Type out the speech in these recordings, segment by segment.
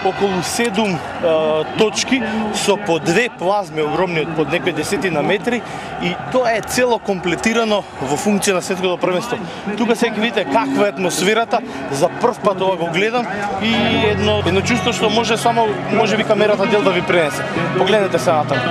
околу 7 точки со по 2 плазме огромни од некои десетина метри и тоа е цело комплетирано во функција на светското првенство. Тука сега ќе видите каква е атмосферата, за прв пат ова го гледам и едно чувство што може би камерата дел да ви пренесе. Погледнете се натаму.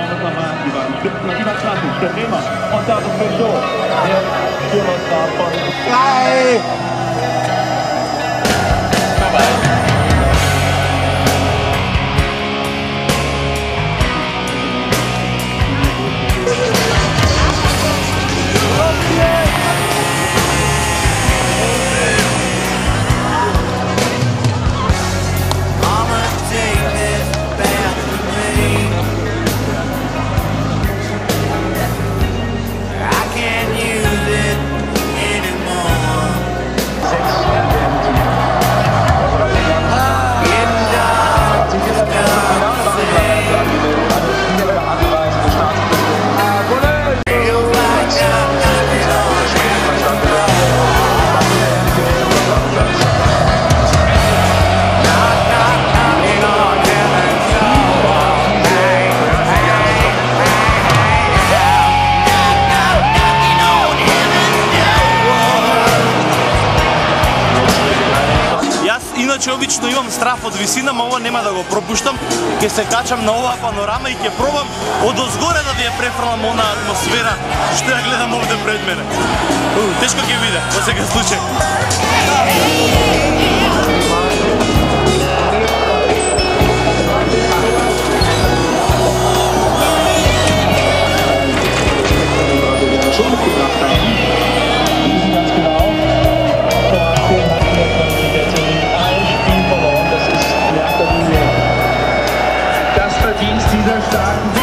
Иначе обично имам страф од висина, но ова нема да го пропуштам. Ќе се качам на оваа панорама и ќе пробам од озгоре да ви ја префрлам онаа атмосфера што ја гледам овде пред мене. Тешко ќе биде, во секој случај. Dieser starken